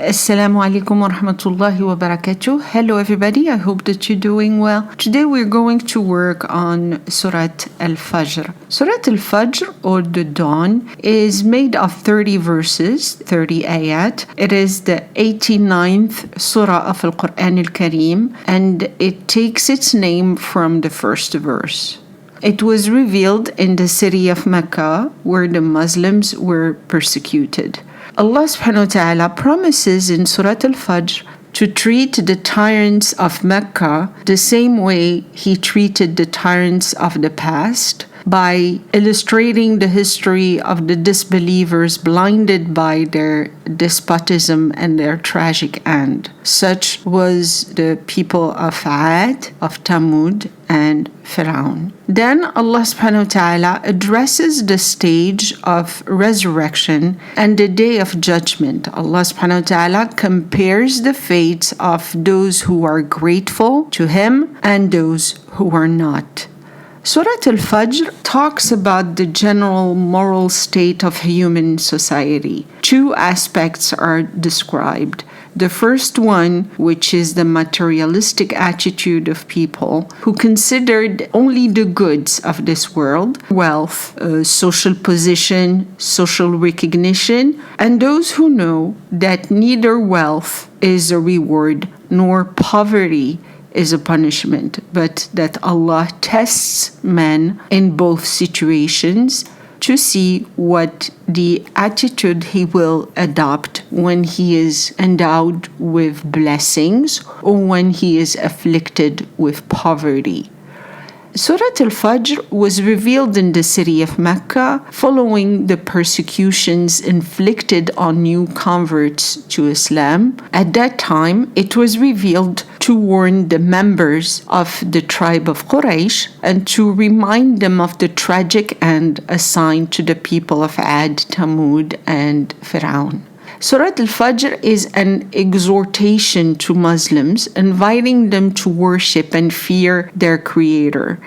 Assalamu alaikum wa rahmatullahi wa barakatuh. Hello everybody, I hope that you're doing well. Today we're going to work on Surah AL FAJR. Surah AL FAJR, or the dawn, is made of 30 verses, 30 ayat. It is the 89th surah of Al-Quran Al-Kareem, and it takes its name from the first verse. It was revealed in the city of Mecca, where the Muslims were persecuted. Allah subhanahu wa ta'ala promises in Surah Al Fajr to treat the tyrants of Mecca the same way He treated the tyrants of the past, by illustrating the history of the disbelievers blinded by their despotism and their tragic end. Such was the people of Ad, of Thamud, and Pharaoh. Then Allah subhanahu wa ta'ala addresses the stage of resurrection and the day of judgment. Allah subhanahu wa ta'ala compares the fates of those who are grateful to Him and those who are not. Surah Al Fajr talks about the general moral state of human society. Two aspects are described. The first one, which is the materialistic attitude of people who considered only the goods of this world, wealth, social position, social recognition, and those who know that neither wealth is a reward nor poverty is a punishment, but that Allah tests men in both situations to see what the attitude he will adopt when he is endowed with blessings or when he is afflicted with poverty. Surah Al Fajr was revealed in the city of Mecca following the persecutions inflicted on new converts to Islam. At that time, it was revealed to warn the members of the tribe of Quraysh and to remind them of the tragic end assigned to the people of Ad, Thamud, and Pharaoh. Surah Al Fajr is an exhortation to Muslims, inviting them to worship and fear their Creator.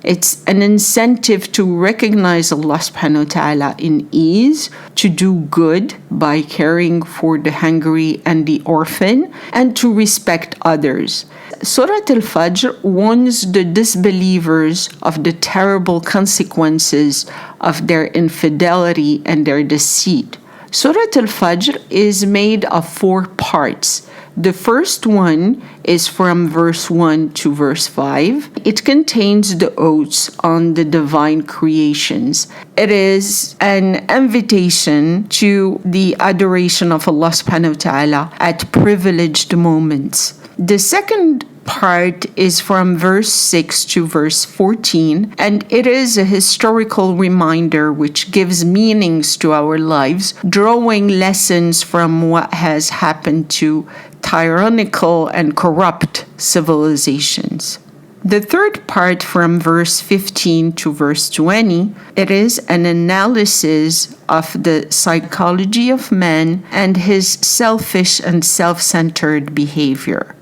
It's an incentive to recognize Allah subhanahu wa ta'ala in ease, to do good by caring for the hungry and the orphan, and to respect others. Surah Al Fajr warns the disbelievers of the terrible consequences of their infidelity and their deceit. Surah Al Fajr is made of 4 parts. The first one is from verse 1 to verse 5. It contains the oaths on the divine creations. It is an invitation to the adoration of Allah subhanahu wa ta'ala at privileged moments. The second part is from verse 6 to verse 14, and it is a historical reminder which gives meanings to our lives, drawing lessons from what has happened to tyrannical and corrupt civilizations. The third part, from verse 15 to verse 20, it is an analysis of the psychology of man and his selfish and self-centered behavior.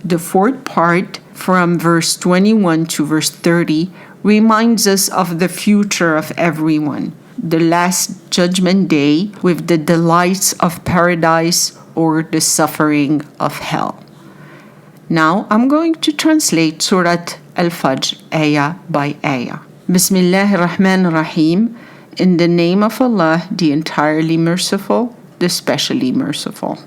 The fourth part, from verse 21 to verse 30, reminds us of the future of everyone, the last judgment day with the delights of paradise or the suffering of hell. Now I'm going to translate Surah Al Fajr ayah by ayah. Bismillahir Rahmanir Rahim. In the name of Allah, the entirely merciful, the specially merciful.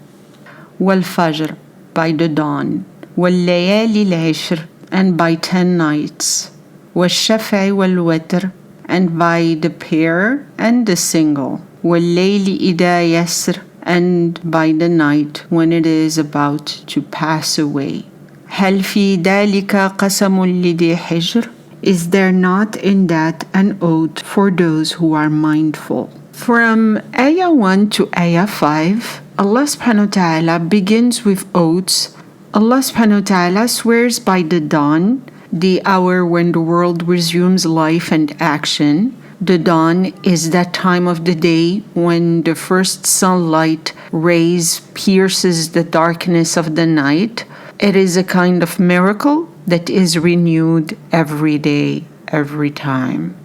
Wal Fajr, by the dawn. وَاللَّيَالِ الْعَشْرِ, and by 10 nights. وَالشَّفْعِ وَالْوَتْرِ, and by the pair and the single. وَاللَّيْلِ إِذَا يَسْرِ, and by the night when it is about to pass away. هَلْ فِي ذَلِكَ قَسَمٌ لِذِي حِجْرٍ, is there not in that an oath for those who are mindful? From ayah 1 to ayah 5, Allah subhanahu wa ta'ala begins with oaths. Allah subhanahu wa ta'ala swears by the dawn, the hour when the world resumes life and action. The dawn is that time of the day when the first sunlight rays pierces the darkness of the night. It is a kind of miracle that is renewed every day, every time.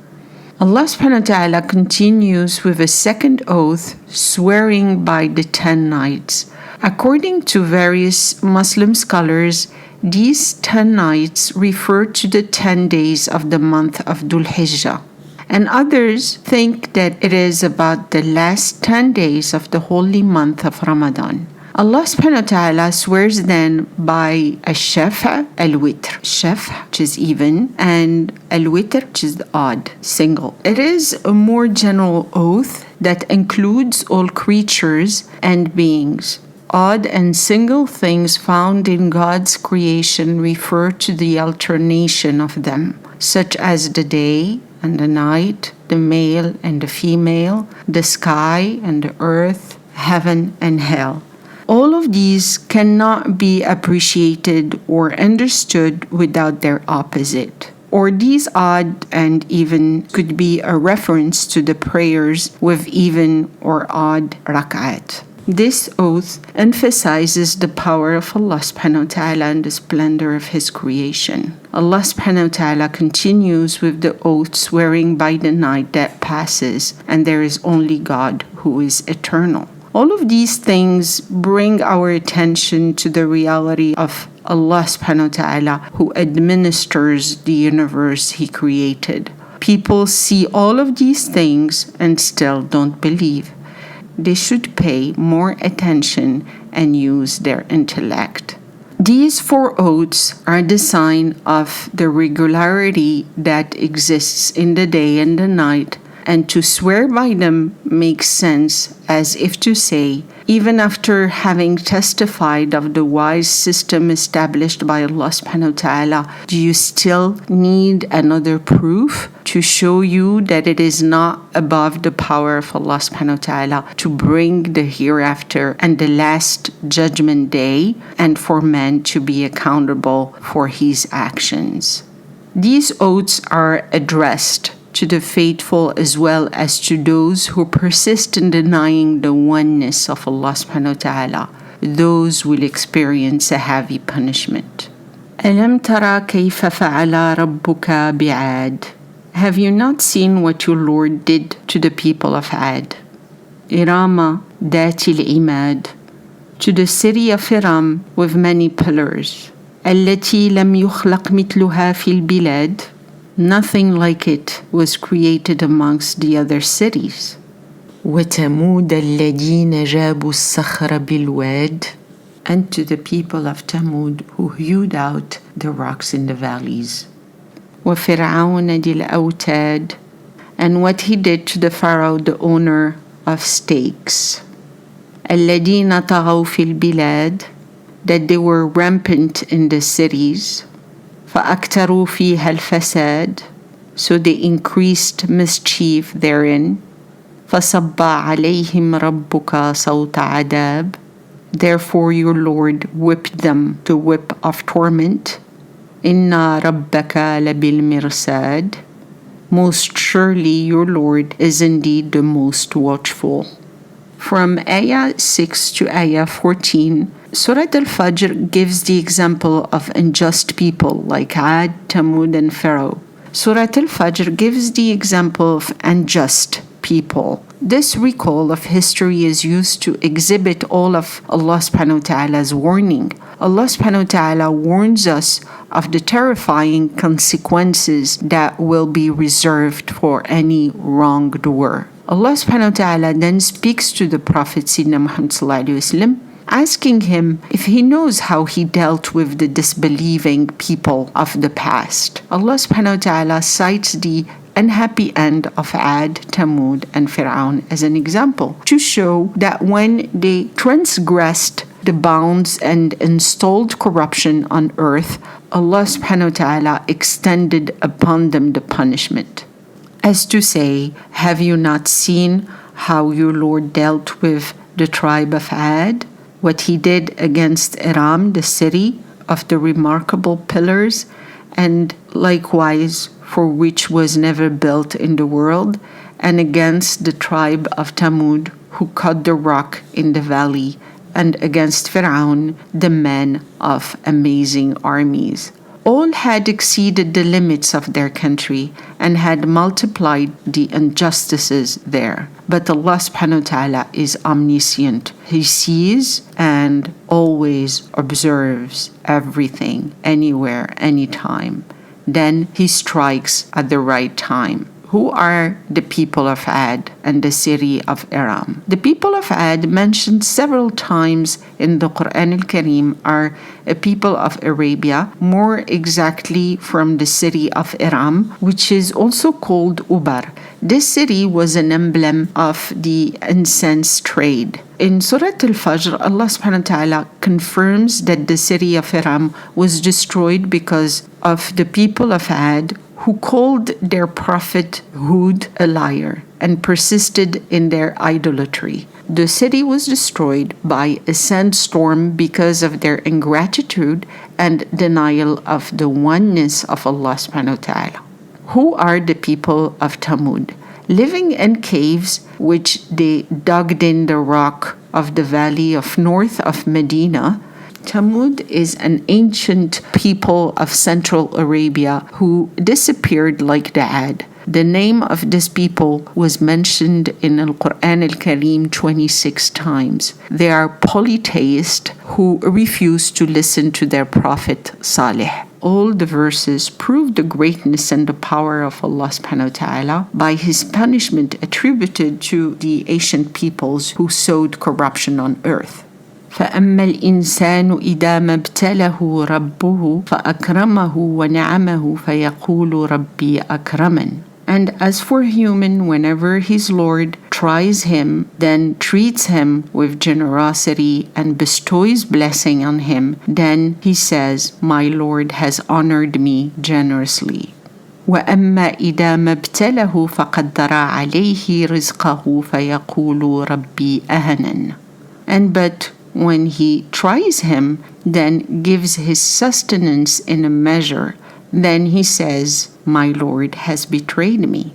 Allah subhanahu wa ta'ala continues with a second oath, swearing by the 10 nights. According to various Muslim scholars, these 10 nights refer to the 10 days of the month of Dhul Hijjah. And others think that it is about the last 10 days of the holy month of Ramadan. Allah subhanahu wa ta'ala swears then by al-shaf' al-witr. Shaf', which is even, and al-witr, which is odd, single. It is a more general oath that includes all creatures and beings. Odd and single things found in God's creation refer to the alternation of them, such as the day and the night, the male and the female, the sky and the earth, heaven and hell. All of these cannot be appreciated or understood without their opposite. Or these odd and even could be a reference to the prayers with even or odd rak'at. This oath emphasizes the power of Allah subhanahu wa ta'ala and the splendor of His creation. Allah subhanahu wa ta'ala continues with the oath swearing by the night that passes, and there is only God who is eternal. All of these things bring our attention to the reality of Allah subhanahu wa ta'ala who administers the universe He created. People see all of these things and still don't believe. They should pay more attention and use their intellect. These 4 oaths are the sign of the regularity that exists in the day and the night, and to swear by them makes sense, as if to say, even after having testified of the wise system established by Allah subhanahu wa ta'ala, do you still need another proof to show you that it is not above the power of Allah subhanahu wa ta'ala to bring the hereafter and the last judgment day, and for man to be accountable for his actions? These oaths are addressed to the faithful as well as to those who persist in denying the oneness of Allah subhanahu wa ta'ala. Those will experience a heavy punishment. أَلَمْ تَرَى كَيْفَ فَعَلَ رَبُّكَ بِعَادٍ. Have you not seen what your Lord did to the people of Ad? إِرَامَ ذَاتِ الْعِمَادِ. To the city of Iram with many pillars. التي لم يخلق مثلها في البلاد. Nothing like it was created amongst the other cities. وَتَمُودَ الَّذِينَ جَابُوا الصَّخْرَ بِالْوَادِ. And to the people of Tamud who hewed out the rocks in the valleys. وَفِرْعَوْنَ ذِي الْأَوْتَادِ. And what he did to the Pharaoh, the owner of stakes. الَّذِينَ طَغَوْا فِي الْبِلَادِ. That they were rampant in the cities. فَأَكْتَرُوا فِيهَا الْفَسَادِ. So they increased mischief therein. فَصَبَّ عَلَيْهِمْ رَبُّكَ صَوْتَ عَذَابٍ. Therefore your Lord whipped them the whip of torment. إِنَّ رَبَّكَ لَبِالْمِرْصَادِ. Most surely your Lord is indeed the most watchful. From Ayah 6 to Ayah 14, Surah Al Fajr gives the example of unjust people like Ad, Tamud, and Pharaoh. Surah Al Fajr gives the example of unjust people. This recall of history is used to exhibit all of Allah subhanahu wa ta'ala's warning. Allah subhanahu wa ta'ala warns us of the terrifying consequences that will be reserved for any wrongdoer. Allah subhanahu wa ta'ala then speaks to the Prophet Sayyidina Muhammad sallallahu alaihi wasallam, asking him if he knows how he dealt with the disbelieving people of the past. Allah subhanahu wa ta'ala cites the unhappy end of Ad, Tamud, and Fir'aun as an example to show that when they transgressed the bounds and installed corruption on earth, Allah subhanahu wa ta'ala extended upon them the punishment. As to say, have you not seen how your Lord dealt with the tribe of Ad? What he did against Iram, the city of the remarkable pillars, and likewise for which was never built in the world, and against the tribe of Tamud, who cut the rock in the valley, and against Fir'aun, the man of amazing armies. All had exceeded the limits of their country and had multiplied the injustices there. But Allah subhanahu wa ta'ala is omniscient. He sees and always observes everything, anywhere, anytime. Then He strikes at the right time. Who are the people of Ad and the city of Aram? The people of Ad, mentioned several times in the Quran al-Karim, are a people of Arabia, more exactly from the city of Aram, which is also called Ubar. This city was an emblem of the incense trade. In Surah Al Fajr, Allah subhanahu wa ta'ala confirms that the city of Aram was destroyed because of the people of Ad, who called their prophet Hud a liar and persisted in their idolatry. The city was destroyed by a sandstorm because of their ingratitude and denial of the oneness of Allah subhanahu wa ta'ala. Who are the people of Thamud? Living in caves which they dug in the rock of the valley of north of Medina, Thamud is an ancient people of Central Arabia who disappeared like the Ad. The name of this people was mentioned in the Quran al-Karim 26 times. They are polytheists who refuse to listen to their prophet Salih. All the verses prove the greatness and the power of Allah subhanahu wa ta'ala by His punishment attributed to the ancient peoples who sowed corruption on earth. فأما الإنسان إذا ما ابتلاه ربه فأكرمه ونعمه فيقول ربي أكرمن. And as for human, whenever his Lord tries him, then treats him with generosity and bestows blessing on him, then he says, my Lord has honored me generously. وأما إذا ما ابتلاه فقدر عليه رزقه فيقول ربي أهنن. And but when he tries him, then gives his sustenance in a measure, then he says, my Lord has betrayed me.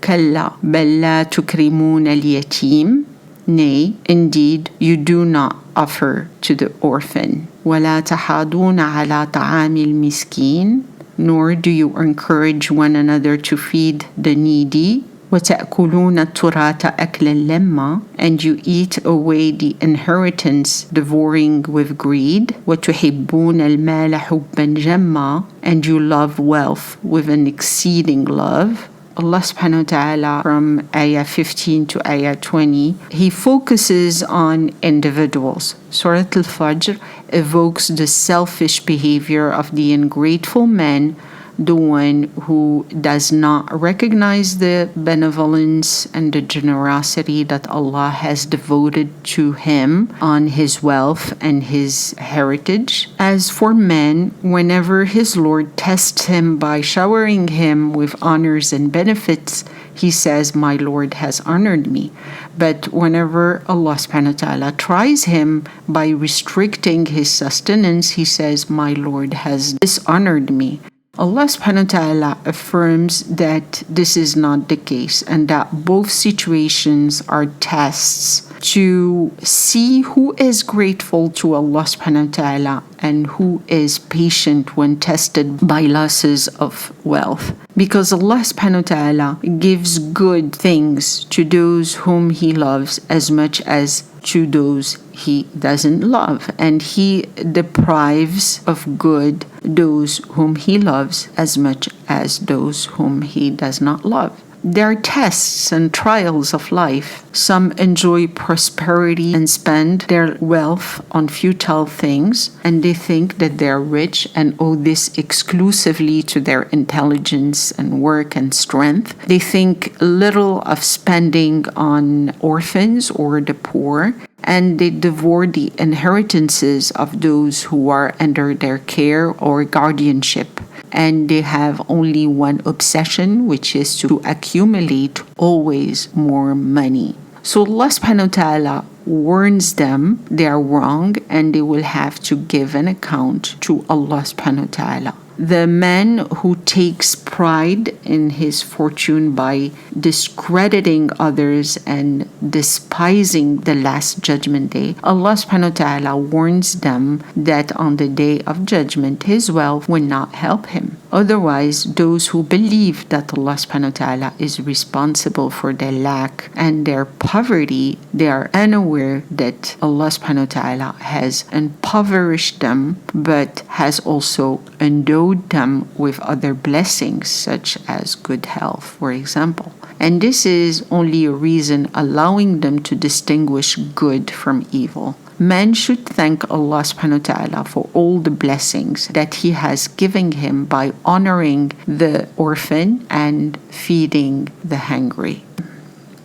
كلا بل لا تكرمون اليتيم. Nay, indeed, you do not offer to the orphan. ولا تحاضون على طعام المسكين. Nor do you encourage one another to feed the needy. وَتَأْكُلُونَ التُّرَاثَ أَكْلًا لَمًّا. And you eat away the inheritance, devouring with greed. وَتُحِبُّونَ الْمَالَ حُبًّا جَمًّا. And you love wealth with an exceeding love. Allah subhanahu wa ta'ala, from ayah 15 to ayah 20, He focuses on individuals. Surah Al Fajr evokes the selfish behavior of the ungrateful man, the one who does not recognize the benevolence and the generosity that Allah has devoted to him on his wealth and his heritage. As for man, whenever his Lord tests him by showering him with honors and benefits, he says, my Lord has honored me. But whenever Allah subhanahu wa ta'ala tries him by restricting his sustenance, he says, my Lord has dishonored me. Allah subhanahu wa ta'ala affirms that this is not the case and that both situations are tests to see who is grateful to Allah subhanahu wa ta'ala and who is patient when tested by losses of wealth. Because Allah subhanahu wa ta'ala gives good things to those whom He loves as much as to those He doesn't love, and He deprives of good those whom He loves as much as those whom He does not love. There are tests and trials of life. Some enjoy prosperity and spend their wealth on futile things, and they think that they're rich and owe this exclusively to their intelligence and work and strength. They think little of spending on orphans or the poor, and they devour the inheritances of those who are under their care or guardianship. And they have only one obsession, which is to accumulate always more money. So Allah subhanahu wa ta'ala warns them they are wrong and they will have to give an account to Allah subhanahu wa ta'ala. The man who takes pride in his fortune by discrediting others and despising the last judgment day, Allah subhanahu wa ta'ala warns them that on the day of judgment, his wealth will not help him. Otherwise, those who believe that Allah subhanahu wa ta'ala is responsible for their lack and their poverty, they are unaware that Allah subhanahu wa ta'ala has impoverished them but has also endowed them with other blessings such as good health, for example. And this is only a reason allowing them to distinguish good from evil. Man should thank Allah subhanahu wa ta'ala for all the blessings that He has given him by honoring the orphan and feeding the hungry.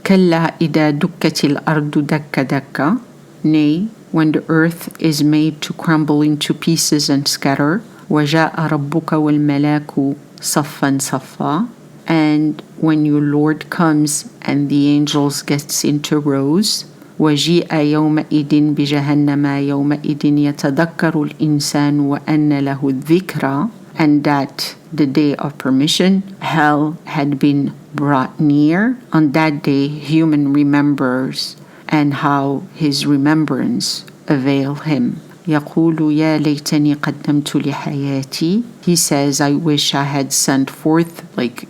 كلا إذا دكت الأرض دك دكا. Nay, when the earth is made to crumble into pieces and scatter. وجاء ربك والملاك صفا صفا. And when your Lord comes and the angels gets into rows. وجيء يومئذ بجهنم يومئذ يتذكر الإنسان وأن له الذكرى. And that the day of permission, hell had been brought near. On that day, human remembers and how his remembrance avail him. يقول يا ليتني قدمت لحياتي. He says, I wish I had sent forth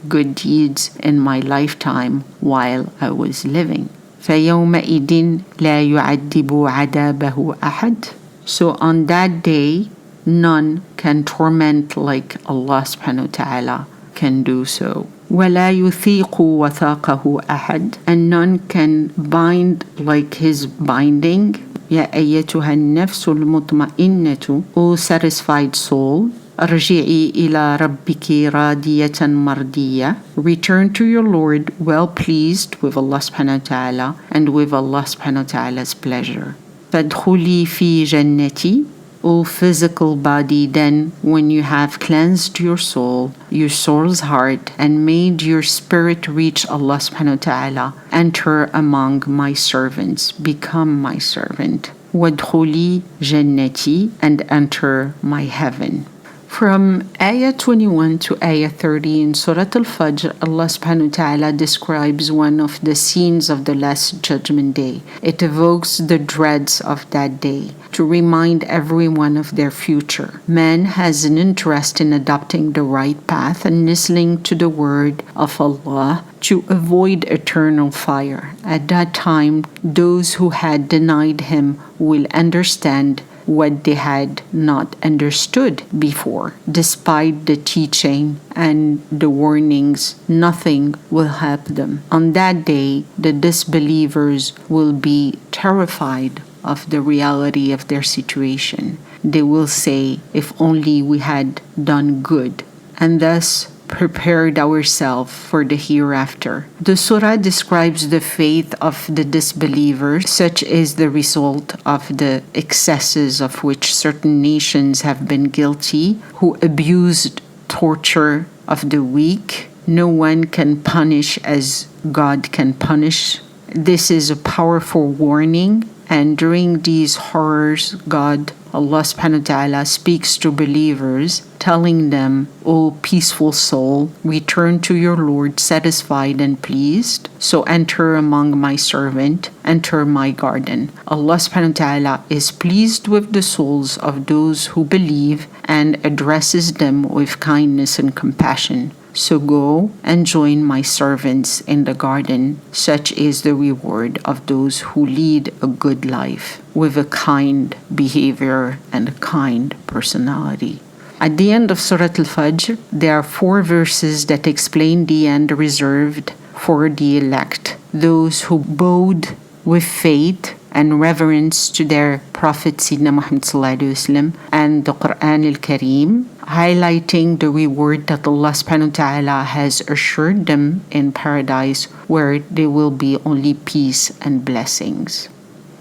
good deeds in my lifetime while I was living. فيومئذ لا يعذب عذابه أحد. So on that day, none can torment like Allah subhanahu wa ta'ala can do so. ولا يثيق وثاقه أحد. And none can bind like his binding. يا أيتها النفس المطمئنة, O satisfied soul. ارجعي إلى ربك راضية مرضية. Return to your Lord well pleased with Allah subhanahu wa ta'ala and with Allah subhanahu wa ta'ala's pleasure. فادخلي في جنتي. O physical body, then when you have cleansed your soul's heart, and made your spirit reach Allah subhanahu wa ta'ala, enter among my servants, become my servant. وادخلي جنتي, and enter my heaven. From Ayah 21 to Ayah 30 in Surah Al Fajr, Allah subhanahu wa ta'ala describes one of the scenes of the Last Judgment Day. It evokes the dreads of that day to remind everyone of their future. Man has an interest in adopting the right path and listening to the word of Allah to avoid eternal fire. At that time, those who had denied Him will understand what they had not understood before. Despite the teaching and the warnings, nothing will help them. On that day, the disbelievers will be terrified of the reality of their situation. They will say, if only we had done good, and thus prepared ourselves for the hereafter. The surah describes the faith of the disbelievers. Such is the result of the excesses of which certain nations have been guilty, who abused torture of the weak. No one can punish as God can punish. This is a powerful warning, and during these horrors, Allah subhanahu wa ta'ala speaks to believers, telling them, O peaceful soul, return to your Lord satisfied and pleased. So enter among my servant, enter my garden. Allah subhanahu wa ta'ala is pleased with the souls of those who believe and addresses them with kindness and compassion. So go and join my servants in the garden. Such is the reward of those who lead a good life with a kind behavior and a kind personality. At the end of Surah Al Fajr, there are 4 verses that explain the end reserved for the elect, those who bowed with faith and reverence to their Prophet Sayyidina Muhammad sallallahu alaihi wasallam and the Quran al-Kareem, highlighting the reward that Allah subhanahu wa ta'ala has assured them in paradise, where there will be only peace and blessings.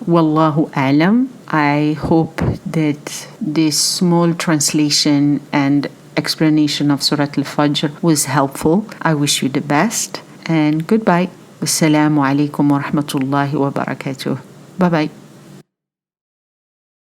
Wallahu alam. I hope that this small translation and explanation of Surah Al Fajr was helpful. I wish you the best and goodbye. Wassalamu alaikum wa rahmatullahi wa barakatuh. Bye bye.